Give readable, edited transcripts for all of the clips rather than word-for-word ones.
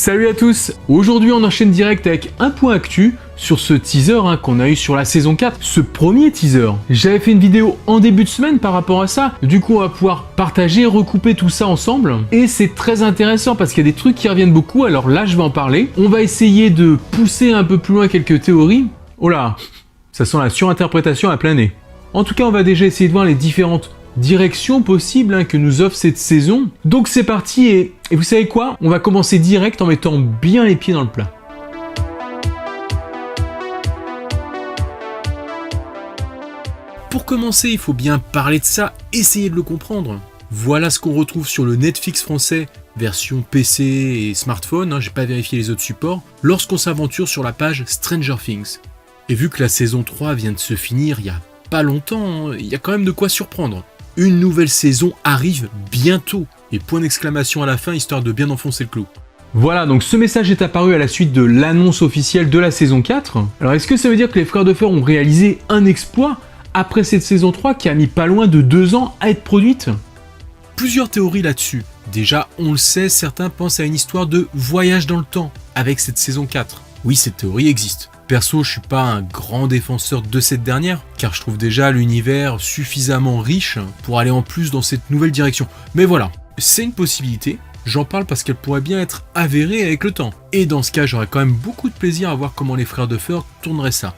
Salut à tous. Aujourd'hui on enchaîne direct avec un point actu sur ce teaser qu'on a eu sur la saison 4, ce premier teaser. J'avais fait une vidéo en début de semaine par rapport à ça, du coup on va pouvoir partager, recouper tout ça ensemble, et c'est très intéressant parce qu'il y a des trucs qui reviennent beaucoup, alors là je vais en parler. On va essayer de pousser un peu plus loin quelques théories. Oh là, ça sent la surinterprétation à plein nez. En tout cas on va déjà essayer de voir les différentes directions possibles que nous offre cette saison. Donc c'est parti et vous savez quoi? On va commencer direct en mettant bien les pieds dans le plat. Pour commencer, il faut bien parler de ça, essayer de le comprendre. Voilà ce qu'on retrouve sur le Netflix français, version PC et smartphone, j'ai pas vérifié les autres supports, lorsqu'on s'aventure sur la page Stranger Things. Et vu que la saison 3 vient de se finir il y a pas longtemps, il y a quand même de quoi surprendre. Une nouvelle saison arrive bientôt, et point d'exclamation à la fin, histoire de bien enfoncer le clou. Voilà, donc ce message est apparu à la suite de l'annonce officielle de la saison 4. Alors est-ce que ça veut dire que les Frères de Fer ont réalisé un exploit après cette saison 3 qui a mis pas loin de 2 ans à être produite? Plusieurs théories là-dessus. Déjà, on le sait, certains pensent à une histoire de voyage dans le temps avec cette saison 4. Oui, cette théorie existe. Perso, je suis pas un grand défenseur de cette dernière, car je trouve déjà l'univers suffisamment riche pour aller en plus dans cette nouvelle direction. Mais voilà, c'est une possibilité, j'en parle parce qu'elle pourrait bien être avérée avec le temps. Et dans ce cas, j'aurais quand même beaucoup de plaisir à voir comment les Frères de Fer tourneraient ça.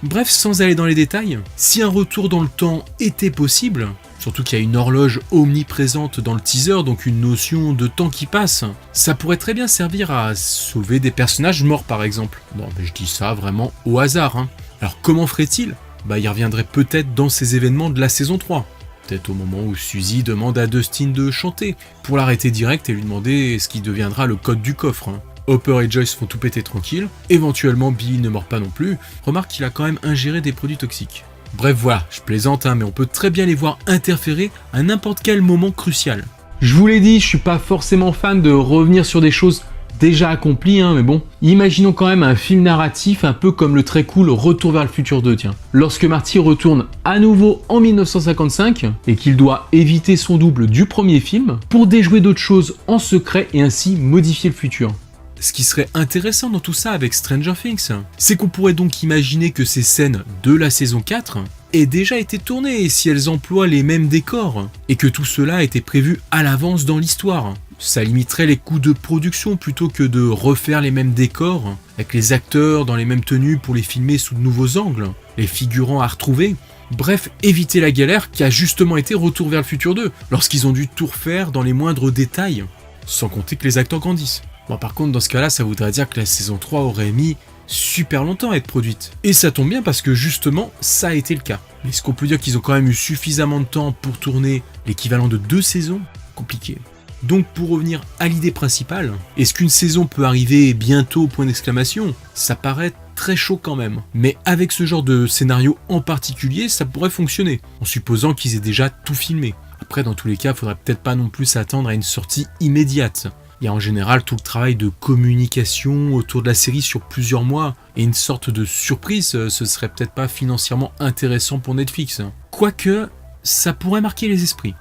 Bref, sans aller dans les détails, si un retour dans le temps était possible, surtout qu'il y a une horloge omniprésente dans le teaser, donc une notion de temps qui passe, ça pourrait très bien servir à sauver des personnages morts par exemple. Bon, mais je dis ça vraiment au hasard. Alors comment ferait-il? Il reviendrait peut-être dans ces événements de la saison 3. Peut-être au moment où Suzy demande à Dustin de chanter, pour l'arrêter direct et lui demander ce qui deviendra le code du coffre. Hopper et Joyce font tout péter tranquille, éventuellement Billy ne meurt pas non plus, remarque qu'il a quand même ingéré des produits toxiques. Bref voilà, je plaisante mais on peut très bien les voir interférer à n'importe quel moment crucial. Je vous l'ai dit, je suis pas forcément fan de revenir sur des choses déjà accomplies, mais bon. Imaginons quand même un film narratif un peu comme le très cool Retour vers le futur 2, tiens. Lorsque Marty retourne à nouveau en 1955 et qu'il doit éviter son double du premier film pour déjouer d'autres choses en secret et ainsi modifier le futur. Ce qui serait intéressant dans tout ça avec Stranger Things, c'est qu'on pourrait donc imaginer que ces scènes de la saison 4 aient déjà été tournées si elles emploient les mêmes décors, et que tout cela a été prévu à l'avance dans l'histoire. Ça limiterait les coûts de production plutôt que de refaire les mêmes décors, avec les acteurs dans les mêmes tenues pour les filmer sous de nouveaux angles, les figurants à retrouver. Bref, éviter la galère qui a justement été Retour vers le futur 2, lorsqu'ils ont dû tout refaire dans les moindres détails, sans compter que les acteurs grandissent. Bon, par contre, dans ce cas-là, ça voudrait dire que la saison 3 aurait mis super longtemps à être produite. Et ça tombe bien parce que justement, ça a été le cas. Mais est-ce qu'on peut dire qu'ils ont quand même eu suffisamment de temps pour tourner l'équivalent de 2 saisons? Compliqué. Donc pour revenir à l'idée principale, est-ce qu'une saison peut arriver bientôt, point d'exclamation? Ça paraît très chaud quand même. Mais avec ce genre de scénario en particulier, ça pourrait fonctionner, en supposant qu'ils aient déjà tout filmé. Après, dans tous les cas, il faudrait peut-être pas non plus s'attendre à une sortie immédiate. Il y a en général tout le travail de communication autour de la série sur plusieurs mois, et une sorte de surprise, ce serait peut-être pas financièrement intéressant pour Netflix. Quoique, ça pourrait marquer les esprits.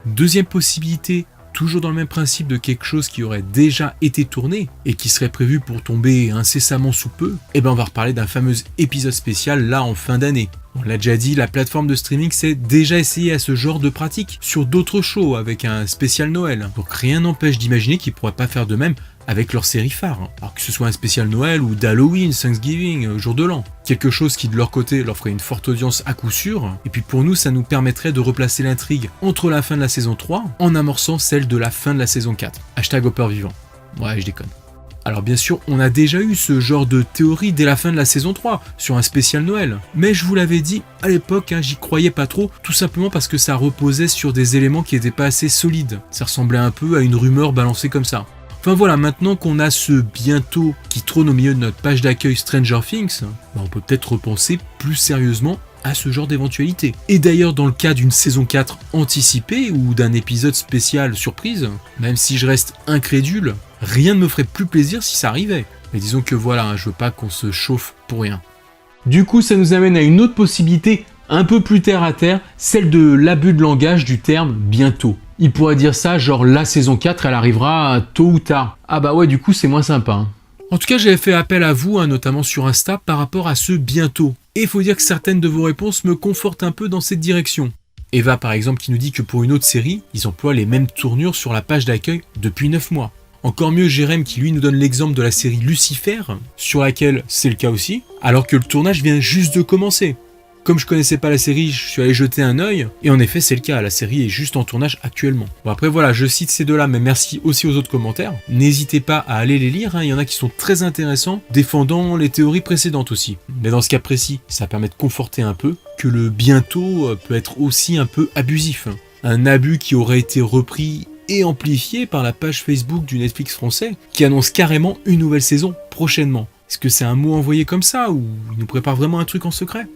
Deuxième possibilité, toujours dans le même principe de quelque chose qui aurait déjà été tourné, et qui serait prévu pour tomber incessamment sous peu, on va reparler d'un fameux épisode spécial là en fin d'année. On l'a déjà dit, la plateforme de streaming s'est déjà essayée à ce genre de pratique sur d'autres shows avec un spécial Noël. Donc rien n'empêche d'imaginer qu'ils pourraient pas faire de même avec leur série phare. Alors que ce soit un spécial Noël ou d'Halloween, Thanksgiving, jour de l'an. Quelque chose qui de leur côté leur ferait une forte audience à coup sûr. Et puis pour nous, ça nous permettrait de replacer l'intrigue entre la fin de la saison 3 en amorçant celle de la fin de la saison 4. #Hopper vivant. Ouais, je déconne. Alors bien sûr, on a déjà eu ce genre de théorie dès la fin de la saison 3, sur un spécial Noël. Mais je vous l'avais dit, à l'époque, j'y croyais pas trop, tout simplement parce que ça reposait sur des éléments qui n'étaient pas assez solides. Ça ressemblait un peu à une rumeur balancée comme ça. Enfin voilà, maintenant qu'on a ce bientôt qui trône au milieu de notre page d'accueil Stranger Things, on peut peut-être repenser plus sérieusement à ce genre d'éventualité. Et d'ailleurs, dans le cas d'une saison 4 anticipée ou d'un épisode spécial surprise, même si je reste incrédule, rien ne me ferait plus plaisir si ça arrivait. Mais disons que voilà, je veux pas qu'on se chauffe pour rien. Du coup, ça nous amène à une autre possibilité un peu plus terre à terre, celle de l'abus de langage du terme bientôt. Il pourrait dire ça, genre la saison 4, elle arrivera tôt ou tard. Ah bah ouais, du coup, c'est moins sympa. Hein. En tout cas, j'avais fait appel à vous, hein, notamment sur Insta, par rapport à ce bientôt. Et il faut dire que certaines de vos réponses me confortent un peu dans cette direction. Eva, par exemple, qui nous dit que pour une autre série, ils emploient les mêmes tournures sur la page d'accueil depuis 9 mois. Encore mieux, Jérém qui lui nous donne l'exemple de la série Lucifer, sur laquelle c'est le cas aussi, alors que le tournage vient juste de commencer. Comme je connaissais pas la série, je suis allé jeter un œil, et en effet c'est le cas, la série est juste en tournage actuellement. Bon après voilà, je cite ces deux-là, mais merci aussi aux autres commentaires. N'hésitez pas à aller les lire, hein. Il y en a qui sont très intéressants, défendant les théories précédentes aussi. Mais dans ce cas précis, ça permet de conforter un peu que le bientôt peut être aussi un peu abusif. Un abus qui aurait été repris et amplifié par la page Facebook du Netflix français, qui annonce carrément une nouvelle saison prochainement. Est-ce que c'est un mot envoyé comme ça, ou il nous prépare vraiment un truc en secret ?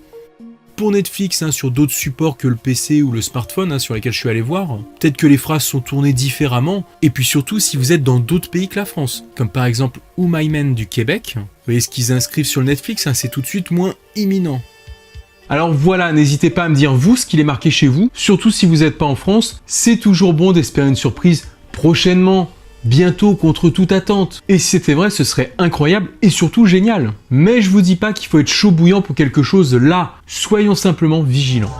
Pour Netflix, sur d'autres supports que le PC ou le smartphone sur lesquels je suis allé voir, peut-être que les phrases sont tournées différemment, et puis surtout si vous êtes dans d'autres pays que la France, comme par exemple Who My Man du Québec, vous voyez ce qu'ils inscrivent sur le Netflix, c'est tout de suite moins imminent. Alors voilà, n'hésitez pas à me dire vous ce qu'il est marqué chez vous, surtout si vous n'êtes pas en France, c'est toujours bon d'espérer une surprise prochainement. Bientôt contre toute attente. Et si c'était vrai, ce serait incroyable et surtout génial. Mais je vous dis pas qu'il faut être chaud bouillant pour quelque chose là. Soyons simplement vigilants.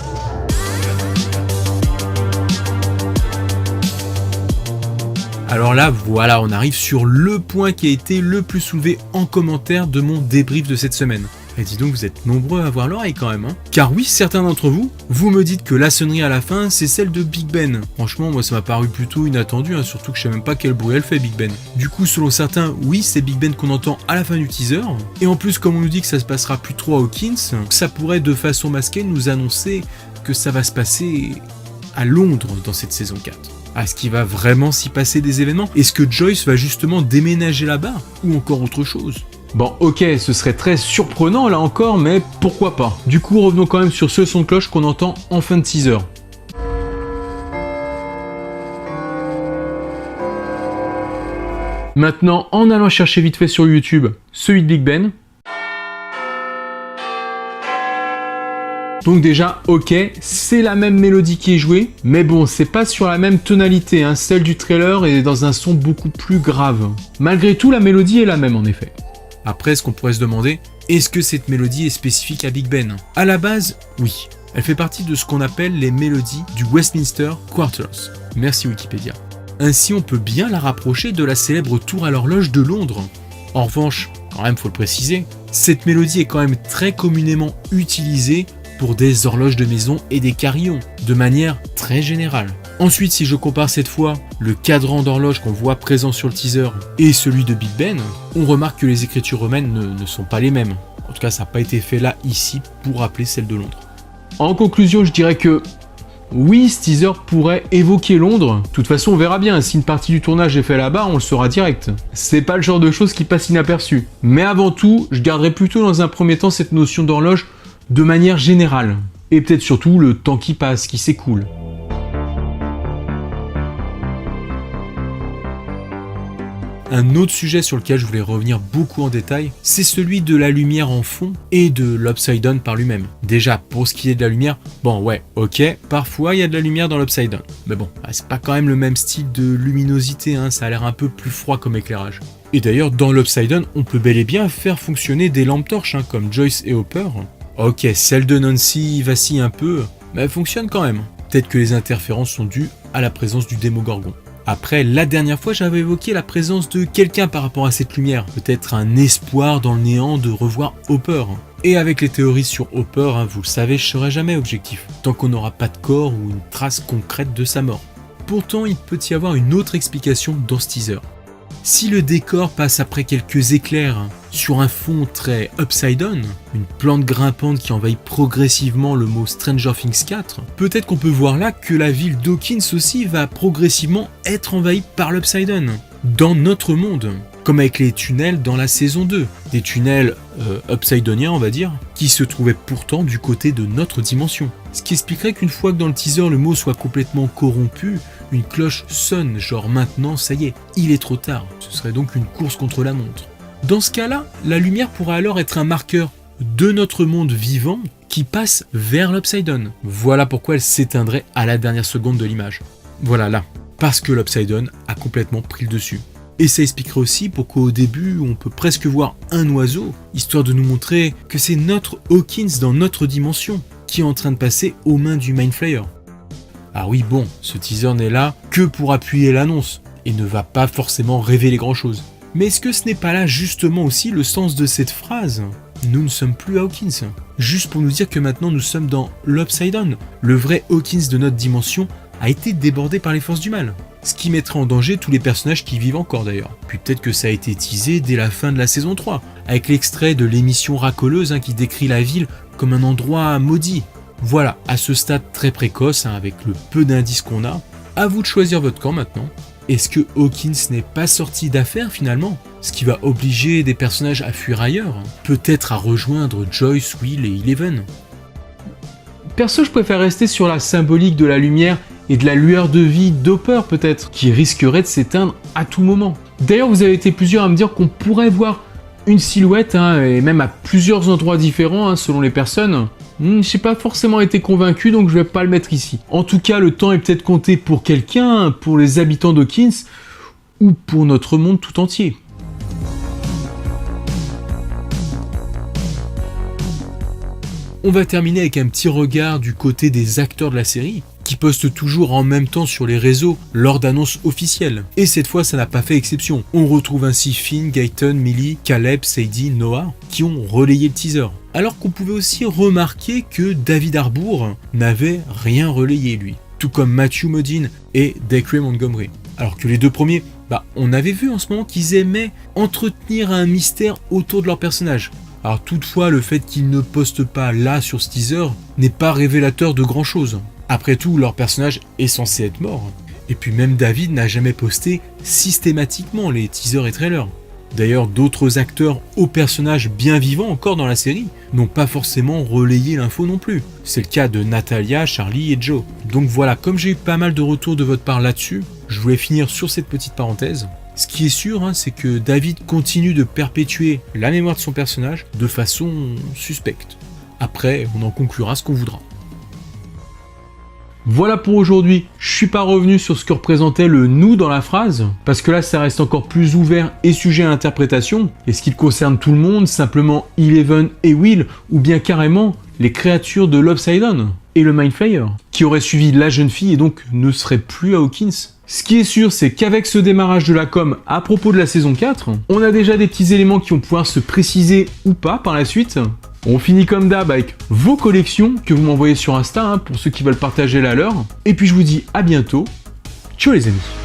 Alors là, voilà, on arrive sur le point qui a été le plus soulevé en commentaire de mon débrief de cette semaine. Et dis donc, vous êtes nombreux à avoir l'oreille quand même, hein. Car oui, certains d'entre vous, vous me dites que la sonnerie à la fin, c'est celle de Big Ben. Franchement, moi ça m'a paru plutôt inattendu, surtout que je sais même pas quel bruit elle fait, Big Ben. Du coup, selon certains, oui, c'est Big Ben qu'on entend à la fin du teaser. Et en plus, comme on nous dit que ça se passera plus trop à Hawkins, ça pourrait de façon masquée nous annoncer que ça va se passer à Londres dans cette saison 4. Est-ce qu'il va vraiment s'y passer des événements ? Est-ce que Joyce va justement déménager là-bas ? Ou encore autre chose ? Bon, ok, ce serait très surprenant là encore, mais pourquoi pas. Du coup, revenons quand même sur ce son de cloche qu'on entend en fin de teaser. Maintenant, en allant chercher vite fait sur YouTube celui de Big Ben. Donc déjà, ok, c'est la même mélodie qui est jouée, mais bon, c'est pas sur la même tonalité, celle du trailer est dans un son beaucoup plus grave. Malgré tout, la mélodie est la même en effet. Après, ce qu'on pourrait se demander, est-ce que cette mélodie est spécifique à Big Ben ? À la base, oui. Elle fait partie de ce qu'on appelle les mélodies du Westminster Quarters. Merci Wikipédia. Ainsi, on peut bien la rapprocher de la célèbre tour à l'horloge de Londres. En revanche, quand même, faut le préciser, cette mélodie est quand même très communément utilisée pour des horloges de maison et des carillons, de manière très générale. Ensuite, si je compare cette fois le cadran d'horloge qu'on voit présent sur le teaser et celui de Big Ben, on remarque que les écritures romaines ne sont pas les mêmes. En tout cas, ça n'a pas été fait là, ici, pour rappeler celle de Londres. En conclusion, je dirais que oui, ce teaser pourrait évoquer Londres. De toute façon, on verra bien. Si une partie du tournage est faite là-bas, on le saura direct. C'est pas le genre de choses qui passe inaperçu. Mais avant tout, je garderai plutôt dans un premier temps cette notion d'horloge de manière générale. Et peut-être surtout le temps qui passe, qui s'écoule. Un autre sujet sur lequel je voulais revenir beaucoup en détail, c'est celui de la lumière en fond et de l'Upside Down par lui-même. Déjà, pour ce qui est de la lumière, bon ouais, ok, parfois il y a de la lumière dans l'Upside Down. Mais bon, c'est pas quand même le même style de luminosité, ça a l'air un peu plus froid comme éclairage. Et d'ailleurs, dans l'Upside Down, on peut bel et bien faire fonctionner des lampes torches, comme Joyce et Hopper. Ok, celle de Nancy vacille un peu, mais elle fonctionne quand même. Peut-être que les interférences sont dues à la présence du Démogorgon. Après, la dernière fois, j'avais évoqué la présence de quelqu'un par rapport à cette lumière. Peut-être un espoir dans le néant de revoir Hopper. Et avec les théories sur Hopper, vous le savez, je serai jamais objectif, tant qu'on n'aura pas de corps ou une trace concrète de sa mort. Pourtant, il peut y avoir une autre explication dans ce teaser. Si le décor passe après quelques éclairs sur un fond très upside down, une plante grimpante qui envahit progressivement le mot Stranger Things 4, peut-être qu'on peut voir là que la ville d'Hawkins aussi va progressivement être envahie par l'upside down, dans notre monde, comme avec les tunnels dans la saison 2, des tunnels upside downiens on va dire, qui se trouvaient pourtant du côté de notre dimension. Ce qui expliquerait qu'une fois que dans le teaser le mot soit complètement corrompu, une cloche sonne, genre maintenant, ça y est, il est trop tard. Ce serait donc une course contre la montre. Dans ce cas-là, la lumière pourrait alors être un marqueur de notre monde vivant qui passe vers l'Upside Down. Voilà pourquoi elle s'éteindrait à la dernière seconde de l'image. Voilà, là. Parce que l'Upside-Down a complètement pris le dessus. Et ça expliquerait aussi pourquoi au début on peut presque voir un oiseau, histoire de nous montrer que c'est notre Hawkins dans notre dimension qui est en train de passer aux mains du Mind Flayer. Ah oui bon, ce teaser n'est là que pour appuyer l'annonce et ne va pas forcément révéler grand chose. Mais est-ce que ce n'est pas là justement aussi le sens de cette phrase ? Nous ne sommes plus Hawkins. Juste pour nous dire que maintenant nous sommes dans l'Upside-Down. Le vrai Hawkins de notre dimension a été débordé par les forces du mal. Ce qui mettrait en danger tous les personnages qui vivent encore d'ailleurs. Puis peut-être que ça a été teasé dès la fin de la saison 3, avec l'extrait de l'émission racoleuse qui décrit la ville comme un endroit maudit. Voilà, à ce stade très précoce, avec le peu d'indices qu'on a, à vous de choisir votre camp maintenant. Est-ce que Hawkins n'est pas sorti d'affaire finalement ? Ce qui va obliger des personnages à fuir ailleurs, peut-être à rejoindre Joyce, Will et Eleven. Perso, je préfère rester sur la symbolique de la lumière et de la lueur de vie d'Hopper peut-être, qui risquerait de s'éteindre à tout moment. D'ailleurs, vous avez été plusieurs à me dire qu'on pourrait voir une silhouette, et même à plusieurs endroits différents selon les personnes. J'ai pas forcément été convaincu, donc je vais pas le mettre ici. En tout cas, le temps est peut-être compté pour quelqu'un, pour les habitants d'Hawkins, ou pour notre monde tout entier. On va terminer avec un petit regard du côté des acteurs de la série, qui postent toujours en même temps sur les réseaux lors d'annonces officielles. Et cette fois, ça n'a pas fait exception. On retrouve ainsi Finn, Gaëtan, Millie, Caleb, Sadie, Noah, qui ont relayé le teaser. Alors qu'on pouvait aussi remarquer que David Harbour n'avait rien relayé lui, tout comme Matthew Modine et Dacre Montgomery. Alors que les deux premiers, on avait vu en ce moment qu'ils aimaient entretenir un mystère autour de leur personnage. Alors toutefois, le fait qu'ils ne postent pas là sur ce teaser n'est pas révélateur de grand chose. Après tout, leur personnage est censé être mort. Et puis même David n'a jamais posté systématiquement les teasers et trailers. D'ailleurs, d'autres acteurs aux personnages bien vivants encore dans la série n'ont pas forcément relayé l'info non plus. C'est le cas de Natalia, Charlie et Joe. Donc voilà, comme j'ai eu pas mal de retours de votre part là-dessus, je voulais finir sur cette petite parenthèse. Ce qui est sûr, c'est que David continue de perpétuer la mémoire de son personnage de façon suspecte. Après, on en conclura ce qu'on voudra. Voilà pour aujourd'hui, je suis pas revenu sur ce que représentait le nous dans la phrase, parce que là ça reste encore plus ouvert et sujet à interprétation. Est-ce qu'il concerne tout le monde, simplement Eleven et Will, ou bien carrément les créatures de l'Upside-Down et le Mind Flayer, qui auraient suivi la jeune fille et donc ne seraient plus à Hawkins? Ce qui est sûr, c'est qu'avec ce démarrage de la com à propos de la saison 4, on a déjà des petits éléments qui vont pouvoir se préciser ou pas par la suite. On finit comme d'hab avec vos collections que vous m'envoyez sur Insta pour ceux qui veulent partager la leur. Et puis je vous dis à bientôt. Ciao les amis.